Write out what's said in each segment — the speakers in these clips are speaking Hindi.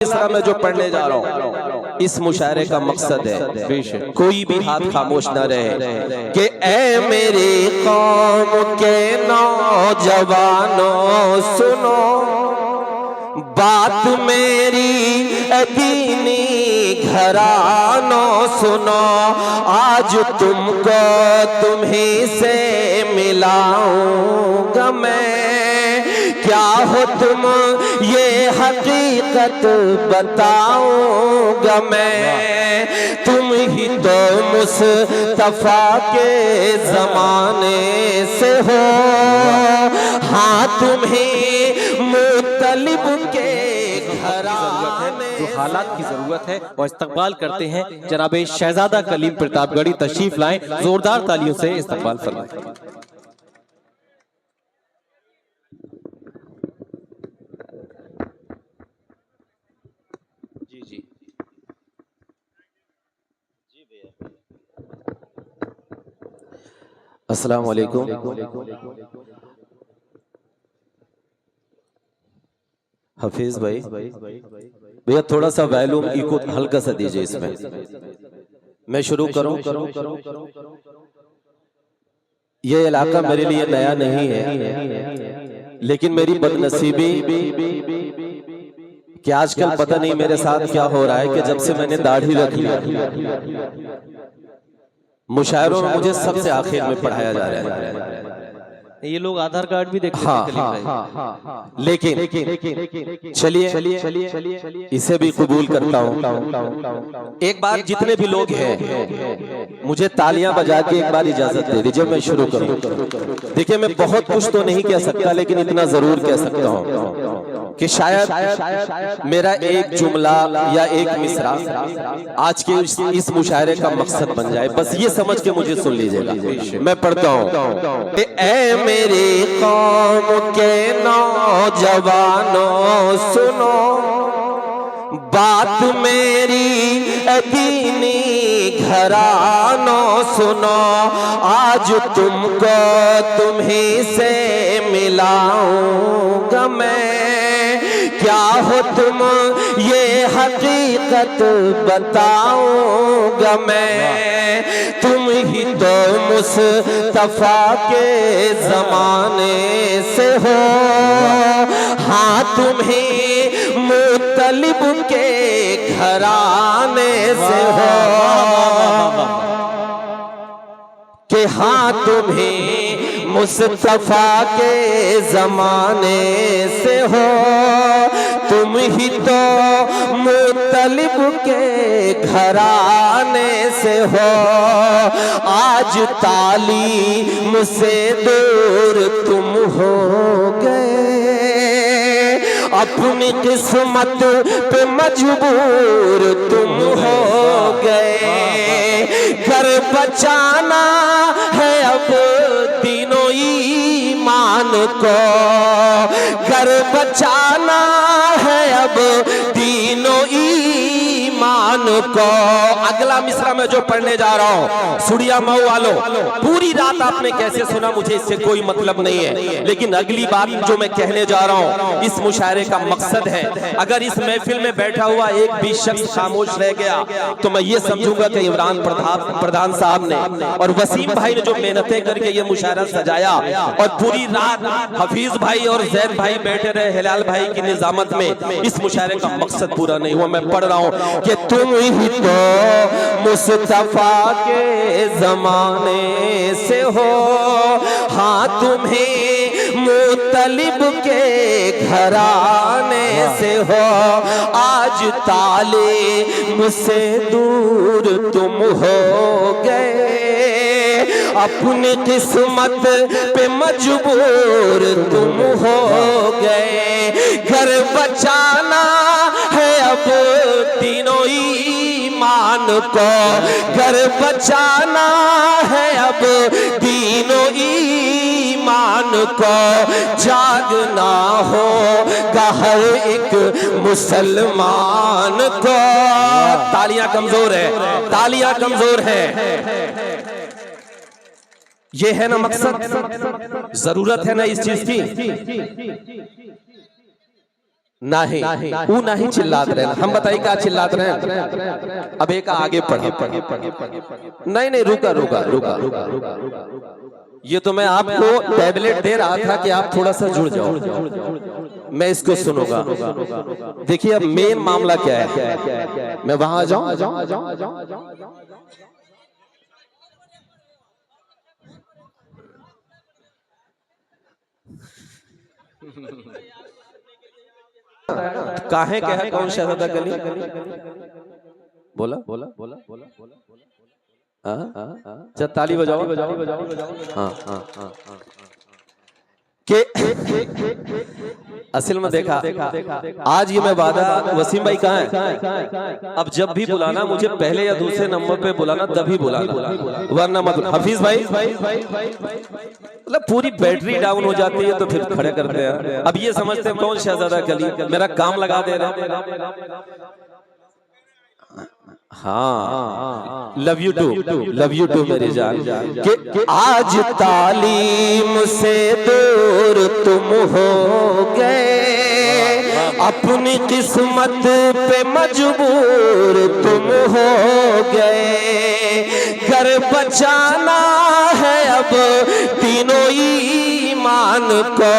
मिसरा में जो पढ़ने जा रहा हूँ इस मुशायरे का मकसद है कोई भी हाथ खामोश न रहे कि ऐ मेरे कौम के नौजवानों सुनो बात मेरी दीनी घरानों सुनो आज तुमको तुम्हीं से मिलाऊंगा मैं क्या हो तुम ये हकीकत बताऊंगा मैं तुम ही तो मुस्तफा के जमाने से हो हाँ तुम ही मुतलिब के घराने जो हालात की जरूरत है और इस्तकबाल करते हैं जनाबे शहजादा कलीम प्रतापगढ़ी तशरीफ लाएं जोरदार तालियों से इस्तकबाल फरमाएं। अस्सलाम वालेकुम। हफीज भाई भैया थोड़ा सा वॉल्यूम इको हल्का सा दीजिए इसमें। मैं शुरू करूं। ये इलाका मेरे लिए नया नहीं है लेकिन मेरी बदनसीबी कि आजकल पता नहीं मेरे साथ क्या हो रहा है कि जब से मैंने दाढ़ी रख ली मुशायरों में मुझे सबसे आखिर में पढ़ाया जा रहा है। ये लोग आधार कार्ड भी देखते हाँ। लेकिन चलिए इसे भी कबूल करता हूँ। एक बार जितने भी लोग हैं मुझे तालियां बजा के एक बार इजाजत दे दीजिए मैं शुरू करूँ। देखिए मैं बहुत कुछ तो नहीं कह सकता लेकिन इतना जरूर कह सकता हूँ कि शायद मेरा एक जुमला या एक मिसरा आज के इस मुशायरे का मकसद बन जाए। बस ये समझ के मुझे सुन लीजिएगा। मैं पढ़ता हूँ। ऐ मेरे कौम के नौजवानों सुनो बात मेरी दीनी घरानों सुनो आज तुमको तुम्हीं से मिलाऊंगा मैं क्या हो तुम ये हकीकत बताऊंगा मैं तुम ही तो मुस्तफा के जमाने से हो हाँ तुम ही मुतलिब के घराने से हो कि हाँ तुम्हें मुस्तफा के जमाने से हो तुम ही तो मुतलिब के घराने से हो आज तालीम से दूर तुम हो गए अपनी किस्मत पे मजबूर तुम हो गए घर बचाना है अब तीनों ईमान को घर बचाना है अब तीनों ईमान को। अगला मिसरा में जो पढ़ने जा रहा हूँ सुड़िया मऊ वालों पूरी रात आपने कैसे सुना मुझे इससे कोई मतलब नहीं है लेकिन अगली बात जो मैं कहने जा रहा हूँ इस मुशायरे का मकसद है अगर इस महफिल में बैठा हुआ एक भी शख्स खामोश रह गया तो मैं ये समझूंगा कि इमरान प्रधान साहब ने और वसीम भाई ने जो मेहनतें करके ये मुशायरा सजाया और पूरी रात हफीज भाई और जैद भाई बैठे रहे हिलाल भाई की निजामत में इस मुशायरे का मकसद पूरा नहीं हुआ। मैं पढ़ रहा हूँ कि तुम ही तो मुस्तफा के जमाने से हो हाँ तुम्हें मुतलिब के घराने से हो आज ताले मुझसे दूर तुम हो गए अपनी किस्मत पे मजबूर तुम हो गए घर बचाना है अब तीनों ईमान को घर बचाना है अब तीनों ईमान को जागना होगा हर एक मुसलमान को। तालियां कमजोर है तालियां कमजोर है ये है ना मकसद जरूरत है ना इस चीज की। नहीं वो नहीं चिल्लात रहे, हम बताइए क्या चिल्लात रहे हैं। अब एक आगे पढ़ा, नहीं रुका रुका रुका रुका, ये तो मैं आपको टैबलेट दे रहा था कि आप थोड़ा सा जुड़ जाओ, मैं इसको सुनूंगा। देखिए अब मेन मामला क्या है, मैं वहां जाऊं। काहे क्या है, कौन शहजादा कली बोला बोला बोला बोला बोला, जब ताली बजाओ हाँ हाँ हाँ के असल में देखा आज ये मैं वादा, वसीम भाई कहाँ है, अब जब भी बुलाना मुझे पहले या दूसरे नंबर पे बुलाना, तभी बुलाना, वरना मत। हफीज भाई मतलब पूरी बैटरी डाउन हो जाती है तो फिर खड़े करते हैं। अब ये समझते हैं कौन शहजादा कली, मेरा काम लगा दे रहा। हाँ लव यू टू मेरी जान, कि आज तालीम से दूर तुम हो गए, अपनी किस्मत पे मजबूर तुम हो गए, घर बचाना है अब तीनों ईमान को,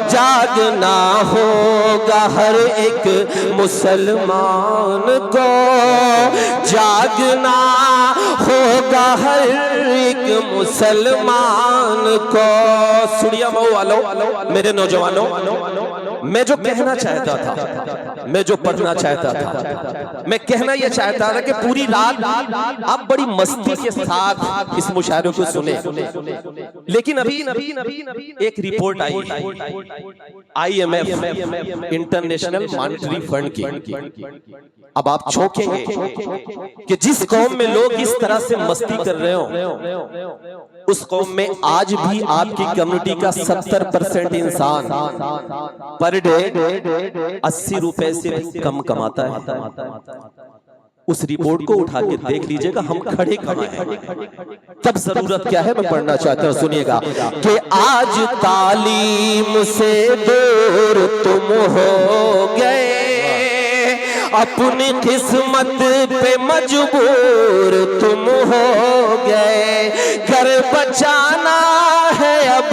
जागना होगा हर एक मुसलमान को, जागना होगा हर एक मुसलमान को। सुड़िया मऊ वालों, मेरे नौजवानों, मैं जो कहना चाहता था, मैं जो पढ़ना चाहता था, मैं कहना यह चाहता था कि पूरी रात आप बड़ी मस्ती के साथ इस मुशायरे को सुने, लेकिन अभी एक रिपोर्ट आई IMF इंटरनेशनल मॉनेटरी फंड की। अब आप चौंकेंगे कि जिस कौम में लोग इस तरह से मस्ती कर रहे हो, उस कौम में आज भी आपकी कम्युनिटी का 70% इंसान पर डे 80 रुपए से भी कम कमाता है। उस रिपोर्ट को उठा के देख लीजिएगा, हम खड़े खड़े हैं। तब जरूरत क्या है, मैं पढ़ना चाहता हूं, सुनिएगा कि आज तालीम से दूर तुम हो गए, अपनी किस्मत पे मजबूर तुम हो गए, घर बचाना है अब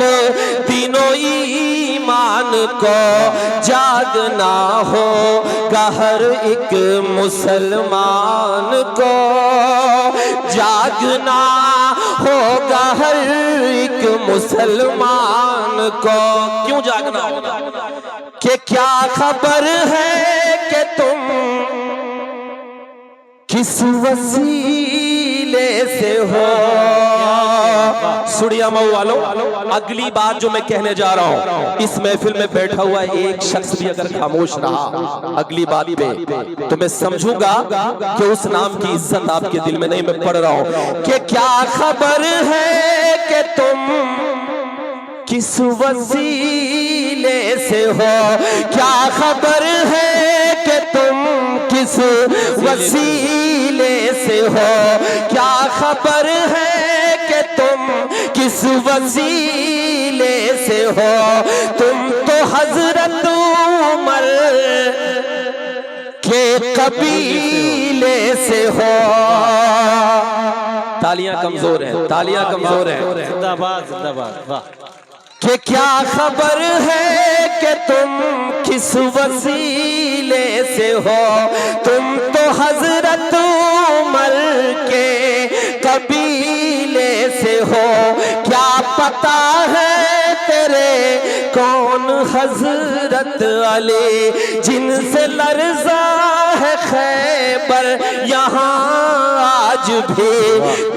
तीनों ईमान को, जागना होगा हर एक मुसलमान को, जागना होगा हर एक मुसलमान को। क्यों जागना होगा, कि क्या खबर है कि तुम किस वसीले से हो। सुड़िया मऊ वालों, अगली बात जो मैं कहने जा रहा हूं, इस महफिल में बैठा हुआ एक शख्स भी अगर खामोश रहा अगली बात पे, तो मैं समझूंगा कि उस नाम की इज्जत आपके दिल में नहीं। मैं पढ़ रहा हूं कि क्या खबर है कि तुम किस वसीले से हो, क्या खबर है कि तुम किस वसीले से हो, क्या खबर है कि तुम किस वसीले से हो, तुम तो हजरत उमर के कबीले से हो। तालियां कमजोर हैं, तालियां कमजोर हैं। जिंदाबाद जिंदाबाद, वाह। कि क्या खबर है कि तुम किस वसीले से हो, तुम तो हजरत उमर के कबीले से हो, क्या पता है तेरे कौन हजरत अली, जिनसे लर्जा है खैबर यहाँ आज भी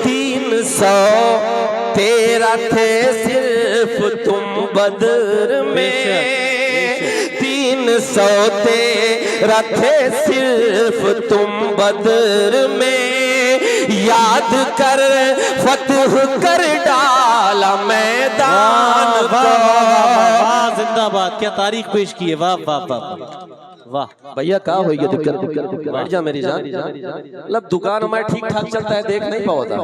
313 थे सिर्फ तुम बदर में, 313 थे सिर्फ तुम बदर में, याद कर फतह कर डाला मैदान को। जिंदाबाद, क्या तारीख पेश की है, वाह वाह वाह वाह। भैया क्या हो गया, दिक्कत बैठ जा मेरी जान। मतलब दुकान में ठीक ठाक चलता है, देख नहीं पाता।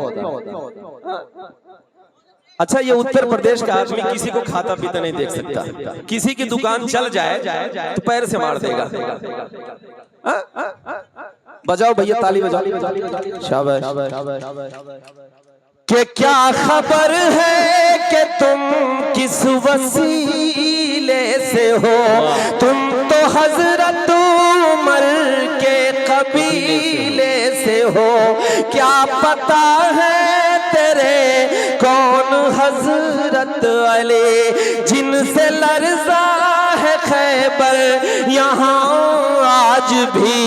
अच्छा, ये उत्तर प्रदेश का आदमी किसी को खाता पीता नहीं देख सकता। किसी की दुकान चल जाए तो पैर से मार देगा। बजाओ भैया, ताली बजाओ, शाबाश। कि क्या खबर है कि तुम किस वसीले से हो, तुम तो हजरत उमर के कबीले से हो। क्या पता है तेरे कौन हजरत अली, जिनसे लर्जा है खैबर यहाँ आज भी।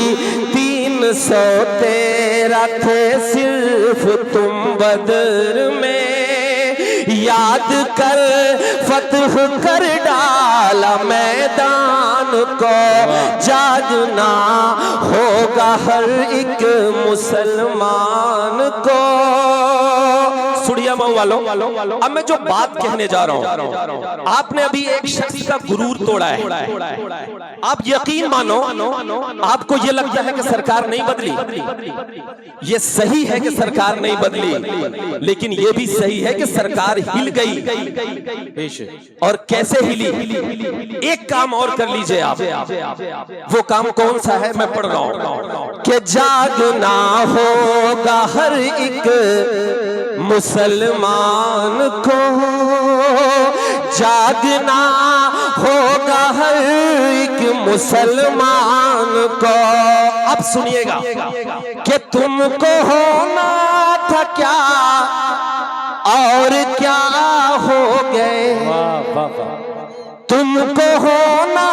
313 थे सिर्फ तुम बदर में, याद कर फतह कर डाला मैदान को। जागना होगा हर एक मुसलमान को। सुड़िया मऊ वालों, अब मैं जो बात कहने जा रहा हूं, आपने अभी एक शख्स का गुरूर तोड़ा है। आप यकीन मानो, आपको यह लगता है कि सरकार नहीं बदली। ये सही है कि सरकार नहीं बदली, लेकिन यह भी सही है कि सरकार हिल गई। और कैसे हिली? एक काम और कर लीजिए आप। वो काम कौन सा है? मैं पढ़ रहा हूं कि जागना होगा हर एक मुसलमान को, जागना होगा हर एक मुसलमान को। अब सुनिएगा कि तुमको होना था क्या और क्या हो गए, तुमको होना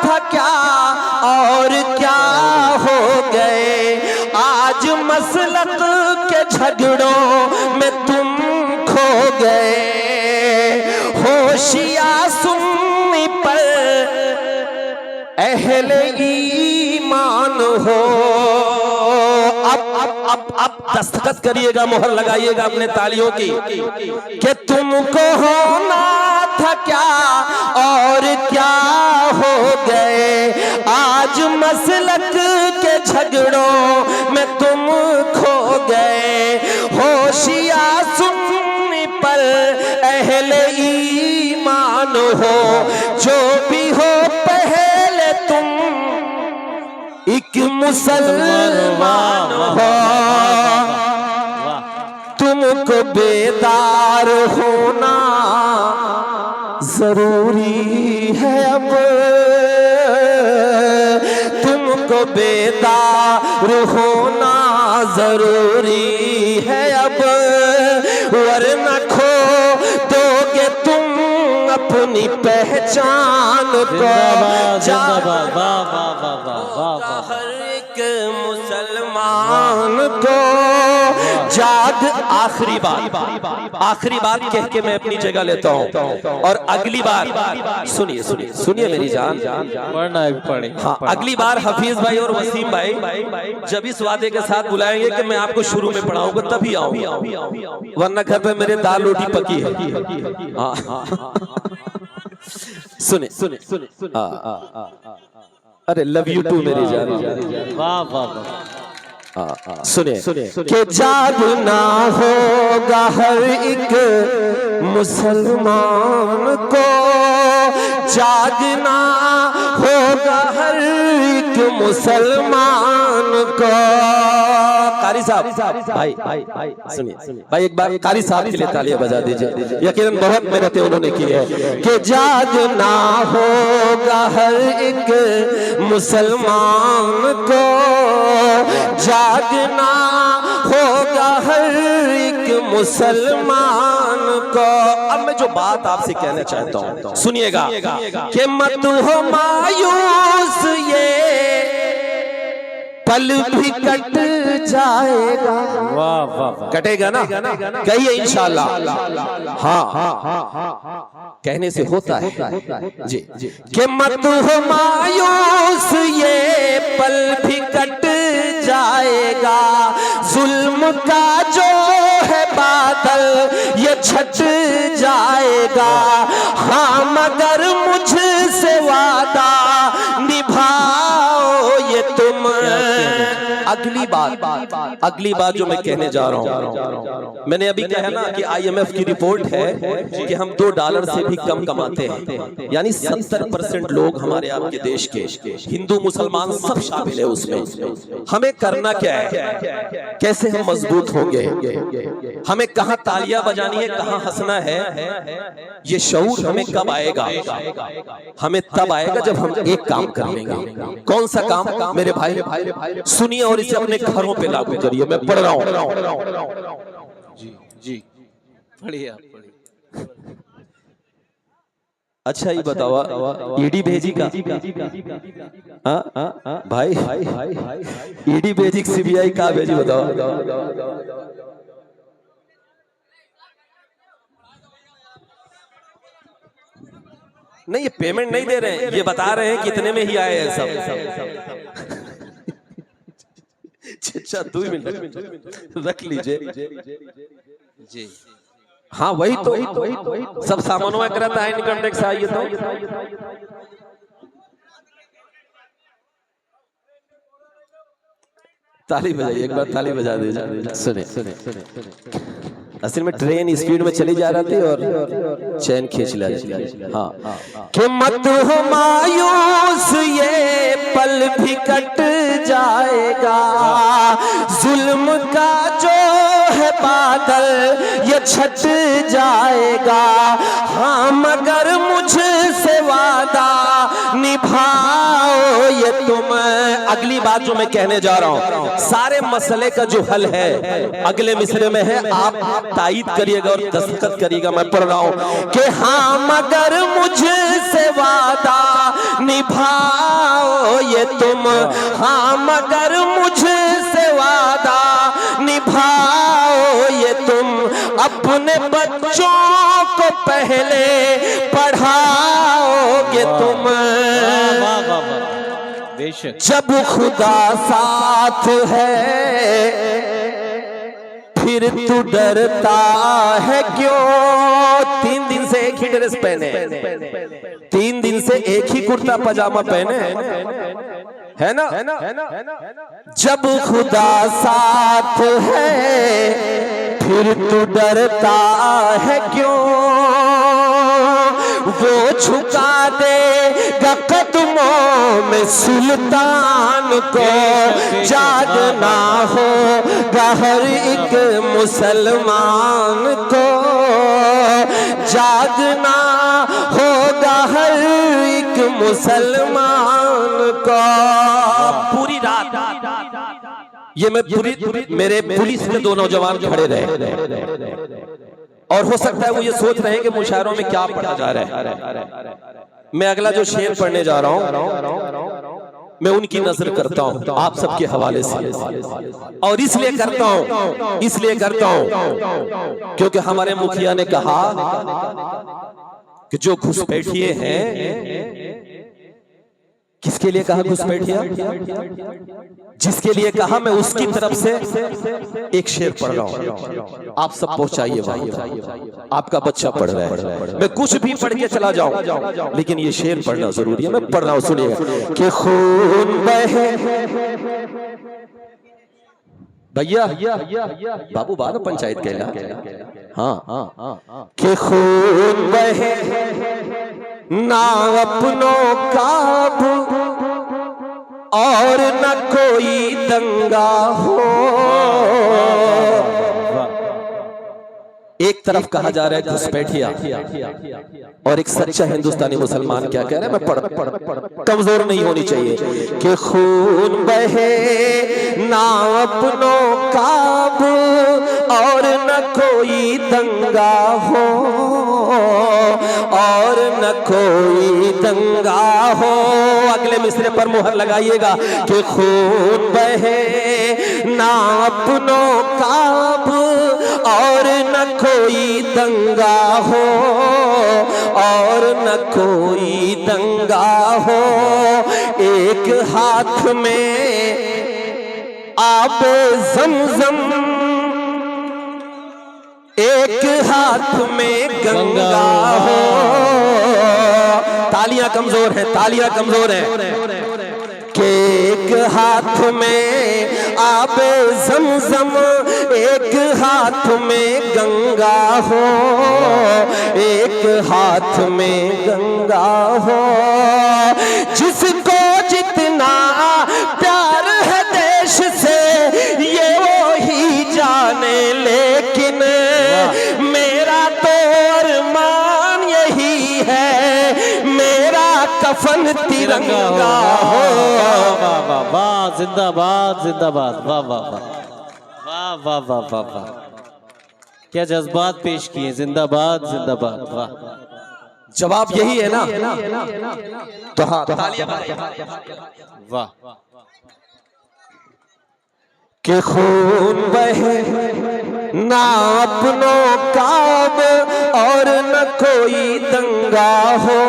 था क्या और क्या हो गए। आज मसलक के झगड़ों में तुम खो गए। होशिया सुन्नी पर अहले ईमान हो। अब दस्तखत करिएगा, मोहर लगाइएगा अपने तालियों की कि तुमको होना था क्या और क्या हो गए। आज मसलक के झगड़ों में तुम खो गए। होशिया सुन्नी पर अहले ईमान हो। जो भी हो पहले तुम एक मुसलमान हो। तुमको बेदार होना जरूरी है अब, तुमको बेदार होना जरूरी है अब। वरना खो दोगे तुम अपनी पहचान को। हर एक मुसलमान को जाग। आखिरी बात कह के मैं अपनी जगह लेता हूँ। और अगली बार सुनिए मेरी जान, हाँ, अगली बार हफीज भाई और वसीम भाई जब इस वादे के साथ बुलाएंगे कि मैं आपको शुरू में पढ़ाऊंगा तभी आऊंगा, वरना घर पे मेरे दाल रोटी पकी है। सुने अरे लव यू टू मेरी जान। सुने कि जागना होगा हर एक मुसलमान को, जागना होगा हर एक मुसलमान को। कारी साहब भाई सुनिए भाई, एक बार कारी साहब के लिए तालियां बजा दीजिए। यकीनन बहुत मेहनतें उन्होंने की है कि जागना होगा हर एक मुसलमान को, जागना होगा हर एक मुसलमान को। अब मैं जो बात आपसे कहना चाहता हूं सुनिएगा कि मत हो मायूस, ये पल भी कट जाएगा। वाह वाह, कटेगा ना? कहिए इंशाल्लाह। हाँ, कहने से होता है जी। कि मत हो मायूस, ये पल भी कट जाएगा। जुल्म का जो है बादल ये छट जाएगा। हाँ, मगर मुझसे वादा निभाओ ये तुम अगली बात जो मैं कहने जा रहा हूं, मैंने अभी कहा ना कि IMF की रिपोर्ट है कि हम $2 से भी कम कमाते हैं, यानी 70% लोग हमारे आपके देश के हिंदू मुसलमान सब शामिल है उसमें। हमें करना क्या है, कैसे हम मजबूत होंगे, हमें कहां तालियां बजानी है, कहां हंसना है, ये शऊर हमें कब आएगा? हमें तब आएगा जब हम एक काम कर लेंगे। कौन सा काम मेरे भाई सुनिए और इसे अपने घरों पे लागू करिए। मैं पढ़ रहा हूं। जी पढ़िए आप पढ़िए। अच्छा ये बताओ, ईडी भेजी का भाई, ईडी भेजी CBI का भेजी बताओ। नहीं, ये पेमेंट नहीं दे रहे हैं, ये बता रहे हैं कितने में ही आए हैं सब। अच्छा 2 मिनट रख लीजिए जी। हाँ वही तो सब सामानों में करता है इनकम टैक्स आइए तो। ताली बजाइए, एक बार ताली बजा दीजिए। सुने असल में ट्रेन स्पीड में चली जा रही थी और चैन खींच ला रही थी। हाँ कि मत हो मायूस, ये पल भी कट जाएगा, जुल्म का जो है बादल ये छट जाएगा। हाँ मगर मुझसे वादा निभाओ ये तुम। अगली बात जो मैं कहने जा रहा हूं, सारे मसले का जो हल है अगले मिसरे में है, आप तायीद करिएगा और दस्तखत करिएगा। मैं पढ़ रहा हूं कि हाँ मगर मुझसे वादा निभाओ ये तुम, हाँ मगर मुझसे वादा निभाओ ये तुम, अपने बच्चों को पहले पढ़ाओगे तुम। जब खुदा साथ है फिर तू डरता है क्यों? 3 दिन से एक ही ड्रेस पहने, 3 दिन से एक ही कुर्ता पजामा पहने, है ना? जब खुदा साथ है फिर तू डरता है क्यों? वो झुका देगा कदमों में सुल्तान को, जागना होगा हर एक मुसलमान को, जागना होगा हर एक मुसलमान को। पूरी रात ये मैं मेरे पुलिस के 2 नौजवान खड़े रहे और हो सकता है वो ये सोच रहे हैं कि मुशायरों में क्या पढ़ा जा रहा है। मैं अगला जो शेर पढ़ने जा रहा हूं मैं उनकी नजर करता हूं आप सबके हवाले से, और इसलिए करता हूं क्योंकि हमारे मुखिया ने कहा कि जो घुसपैठिए हैं, किसके लिए कहा घुसपैठिया? जिसके लिए कहा मैं उसकी तरफ से एक शेर पढ़ रहा हूं, आप सब पहुंचाइए वहां। आपका बच्चा पढ़ रहा है, मैं कुछ भी पढ़ के चला जाऊं लेकिन ये शेर पढ़ना जरूरी है। मैं पढ़ रहा हूं, सुनिएगा कि खून बहे भैया बाबू बाद पंचायत कहला, हाँ कि खून बहे ना अपनों काबू और न कोई दंगा हो। एक तरफ कहा जा रहा है घुसपैठिया और एक सच्चा हिंदुस्तानी मुसलमान क्या कह रहा है, मैं कमजोर नहीं होनी चाहिए कि खून बहे ना अपनों काबू और न कोई दंगा हो, और न कोई दंगा हो। अगले मिसरे पर मुहर लगाइएगा कि खून बहे ना अपनों काबू और न कोई दंगा हो, और न कोई दंगा हो। एक हाथ में आबे ज़मज़म, एक हाथ में गंगा हो। तालियां कमजोर हैं, तालियां कमजोर हैं कि एक हाथ में आबे ज़मज़म, एक हाथ में गंगा हो, एक हाथ में गंगा हो। जिसको जितना प्यार है देश से ये वो ही जाने, लेकिन मेरा तो अरमान यही है मेरा कफन तिरंगा हो। वाह वाह वाह, जिंदाबाद जिंदाबाद, वाह वाह वाह वाह वाह वाह वाह वाह, क्या जज्बात पेश किए, जिंदाबाद जिंदाबाद, वाह। जवाब यही है ना, तो हाँ तालियां वाह। कि खून बहे ना अपनों का अब, और न कोई दंगा हो,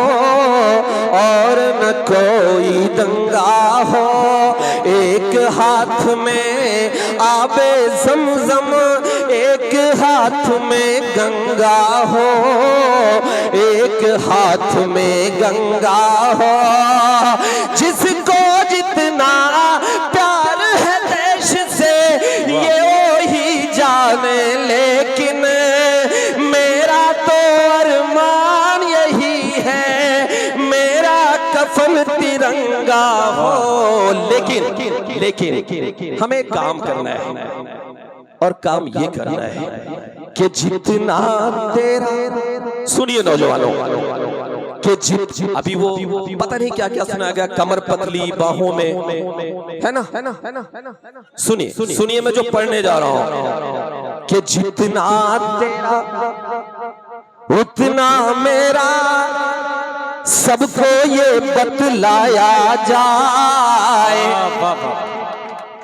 और न कोई दंगा हो। एक हाथ में आबे ज़मज़म, एक हाथ में गंगा हो, एक हाथ में गंगा हो। जिसको जितना प्यार है देश से ये वो ही जाने, लेकिन मेरा तो अरमान यही है मेरा कफन तिरंगा हो। लेकिन हमें काम करना है, और काम ये करना है कि जितना तेरा, सुनिए नौजवानों, कि अभी वो पता नहीं क्या क्या सुनाया गया, कमर पतली बाहों में, है ना। सुनिए मैं जो पढ़ने जा रहा हूं, कि जितना तेरा उतना मेरा, सबको ये बतलाया जाए,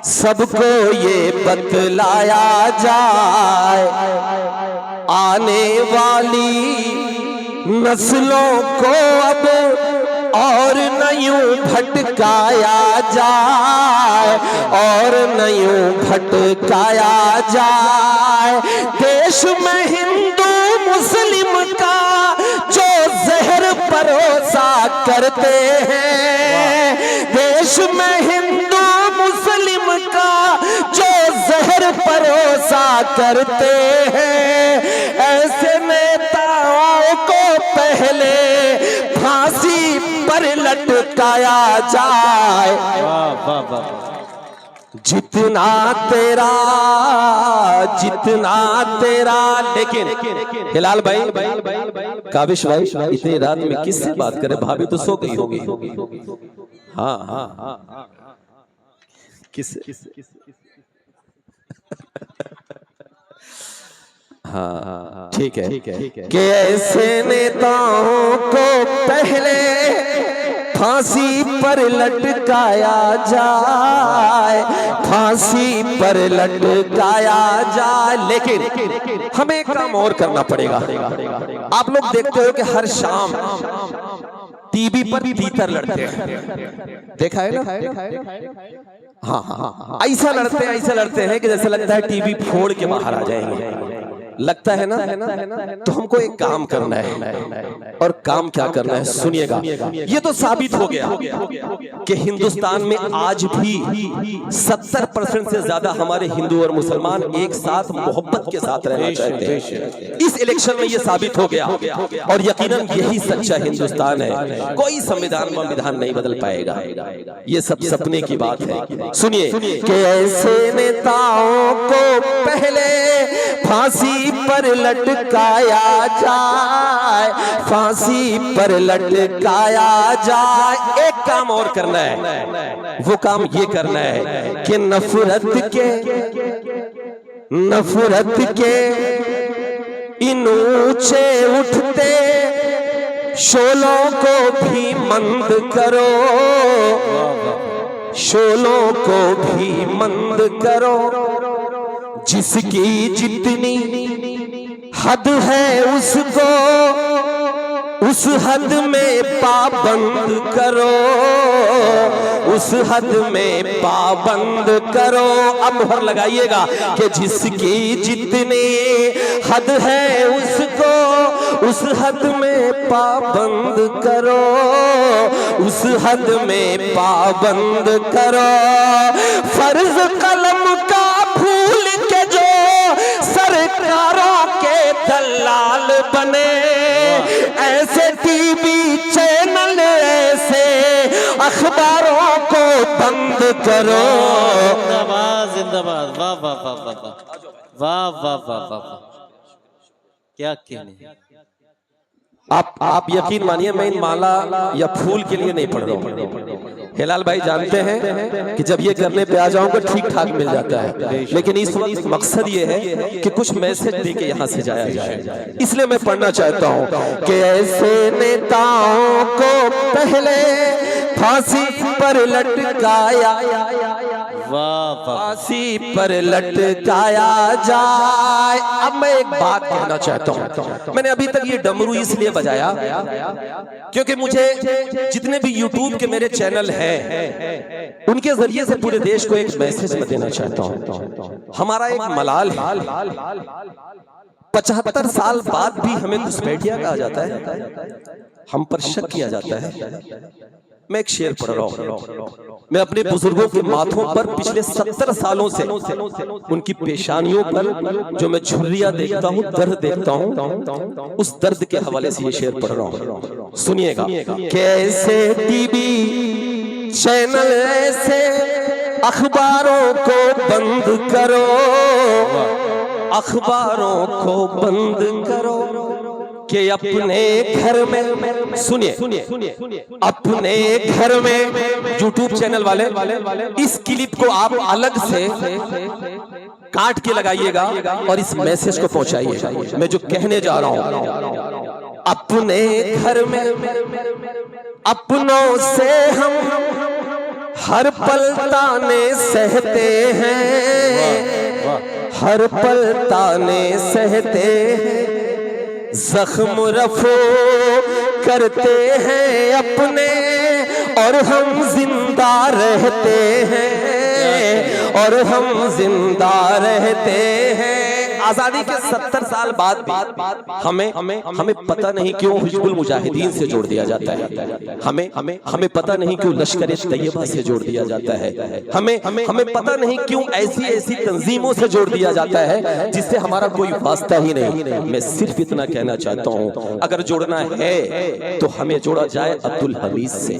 सबको ये बतलाया जाए। आने वाली नस्लों को अब और न यूं भटकाया जाए, और न यूं भटकाया जाए। देश में हिंदू मुस्लिम का जो जहर परोसा करते हैं, देश में हिंदू मुस्लिम का जो जहर परोसा करते हैं, ऐसे नेताओं को पहले फांसी पर लटकाया जाए। वाह वाह वाह, जितना तेरा लेकिन हिलाल भाई, काबिश भाई, इतनी रात में किससे बात करे, भाभी तो सो गई होगी। हाँ हाँ हाँ, किससे? हाँ ठीक है कि ऐसे नेताओं को पहले फांसी पर लटकाया जाए, फांसी पर लटकाया जाए। लेकिन हमें एक काम और करना पड़ेगा। आप लोग देखते हो कि हर शाम टीवी पर तीतर लड़ते हैं, देखा है ना? हाँ हाँ, ऐसा लड़ते हैं कि जैसे लगता है टीवी फोड़ के बाहर आ जाएंगे, लगता है ना। तो हमको एक काम करना है, और काम क्या करना है सुनिएगा। ये तो साबित हो गया कि हिंदुस्तान में आज भी 70% से ज्यादा हमारे हिंदू और मुसलमान एक साथ मोहब्बत के साथ रहना चाहते हैं। इस इलेक्शन में ये साबित हो गया, और यकीनन यही सच्चा हिंदुस्तान है। कोई संविधान विधान नहीं बदल पाएगा, ये सब सपने की बात है। सुनिए कि ऐसे नेताओं को पहले फांसी पर लटकाया जाए, फांसी पर लटकाया जाए। एक काम और करना है, वो काम ये करना है कि नफरत के इन ऊंचे उठते शोलों को भी मंद करो, शोलों को भी मंद करो। जिसकी जितनी हद है उसको उस हद में पाबंद करो, उस हद में पाबंद करो। अब मुहर लगाइएगा कि जिसकी जितनी हद है उसको उस हद में पाबंद करो, उस हद में पाबंद करो। फर्ज कलम का भूल के जो सरकारों के दलाल बने, ऐसे टीवी चैनल ऐसे अखबारों को बंद करो। जिंदाबाद जिंदाबाद, वाह वाह वाह वाह वाह वाह वाह वाह वाह, क्या कहने। आप यकीन मानिए मैं इन माला या फूल के लिए नहीं पढ़ रहा हूँ। हिलाल भाई जानते हैं कि जब ये करने पे आ जाऊंगा ठीक ठाक मिल जाता है, लेकिन इस वक्त मकसद ये है कि कुछ मैसेज दे के यहाँ से जाया जाए, इसलिए मैं पढ़ना चाहता हूँ कि ऐसे नेताओं को पहले फांसी पर लटकाया, फांसी पर लटकाया जाए। अब मैं एक बात कहना चाहता हूँ, मैंने अभी तक ये डमरू इसलिए बजाया क्योंकि मुझे जितने भी यूट्यूब के मेरे चैनल हैं उनके जरिए से पूरे देश को एक मैसेज मैं देना चाहता हूँ। हमारा एक मलाल है, 75 साल बाद भी हमें घुसपैठिया कहा जाता है, हम पर शक किया जाता है। मैं एक शेर पढ़ रहा हूँ, मैं अपने बुजुर्गों के माथों पर पिछले 70 सालों से उनकी पेशानियों पर जो मैं झुर्रियां देखता हूँ, दर्द देखता हूँ, उस दर्द के हवाले से ये शेर पढ़ रहा हूँ। सुनिएगा। कैसे टीवी चैनल ऐसे अखबारों को बंद करो, अखबारों को बंद करो कि अपने घर में, सुनिए, अपने घर में यूट्यूब चैनल वाले इस क्लिप को आप अलग से काट के लगाइएगा और इस मैसेज को पहुंचाइएगा। मैं जो कहने जा रहा हूं, अपने घर में अपनों से हम हर पल ताने सहते हैं, हर पल ताने सहते हैं, जख्म रफो करते हैं अपने और हम जिंदा रहते हैं, और हम जिंदा रहते हैं। आजादी के 70 साल बाद हमें पता नहीं क्यों हिजबुल मुजाहिदीन से जोड़ दिया जाता है, हमें पता नहीं क्यों लश्कर तैयबा से जोड़ दिया जाता है, हमें पता नहीं क्यों ऐसी तंजीमों से जोड़ दिया जाता है जिससे हमारा कोई वास्ता ही नहीं। मैं सिर्फ इतना कहना चाहता हूँ, अगर जोड़ना है तो हमें जोड़ा जाए अब्दुल हमीद से,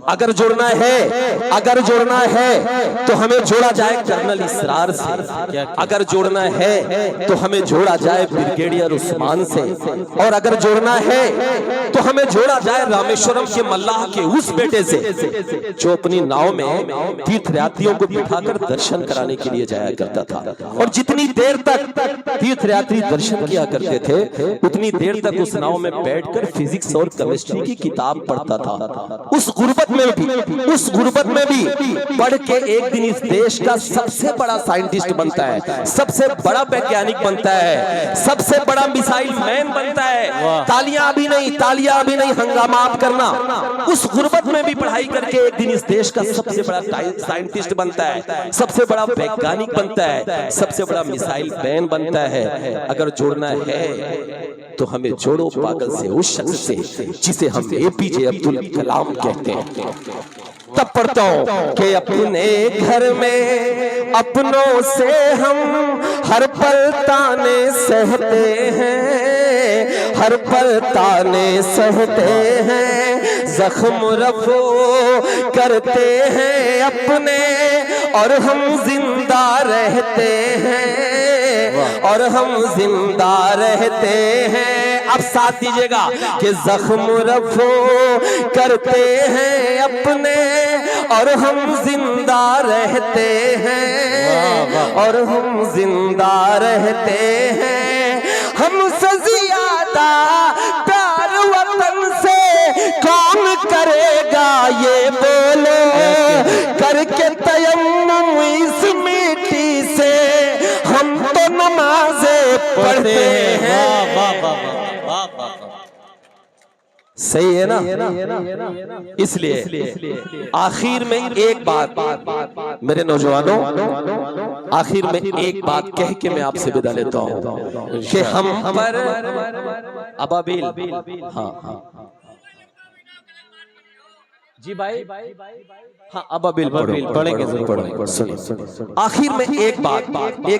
अगर जोड़ना है तो हमें जोड़ा जाए कर्नल इसरार से, अगर जोड़ना है तो हमें जोड़ा जाए ब्रिगेडियर उस्मान से, और अगर जोड़ना है तो हमें जोड़ा जाए रामेश्वरम के मल्लाह के उस बेटे से जो अपनी नाव में तीर्थयात्रियों को बिठाकर दर्शन कराने के लिए जाया करता था, और जितनी देर तक तीर्थयात्री दर्शन किया करते थे उतनी देर तक उस नाव में बैठकर फिजिक्स और केमिस्ट्री की किताब पढ़ता था। उस गुर्बत में भी पढ़ के एक दिन इस देश का सबसे बड़ा साइंटिस्ट बनता है, सबसे बड़ा वैज्ञानिक बनता है, सबसे बड़ा मिसाइल मैन बनता है। तालियां अभी नहीं, हंगामा आप करना। उस गुर्बत में भी पढ़ाई करके एक दिन इस देश का सबसे बड़ा साइंटिस्ट बनता है, सबसे बड़ा वैज्ञानिक बनता है, सबसे बड़ा मिसाइल मैन बनता है। अगर जोड़ना है तो हमें जोड़ो पागल से, उस शख्स से जिसे हम एपीजे अब्दुल कलाम कहते हैं। तब पढ़ता हूँ कि अपने घर में अपनों से हम हर पल ताने सहते हैं, हर पल ताने सहते हैं, जख्म रफो करते हैं अपने और हम जिंदा रहते हैं, और हम जिंदा रहते हैं। अब साथ दीजिएगा कि जख्म रफो करते हैं अपने और हम जिंदा रहते हैं, और हम जिंदा रहते हैं। हमसे ज्यादा प्यार वतन से कौन करेगा ये बोलो, करके तयम्मुम इस मिट्टी से हम तो नमाज़ें पढ़ते हैं। सही है ना? इसलिए आखिर में एक बात मेरे नौजवानों, आखिर में एक बात कह के मैं आपसे विदा लेता हूं कि हम पर अबाबिल, हाँ जी भाई, हाँ अबाबिल पढ़ेंगे जरूर पढ़ेंगे। सुनिए, आखिर में एक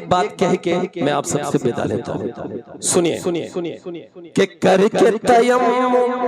बात कह के मैं आप सबसे विदा लेता हूं। सुनिए कि करके तयम्मुम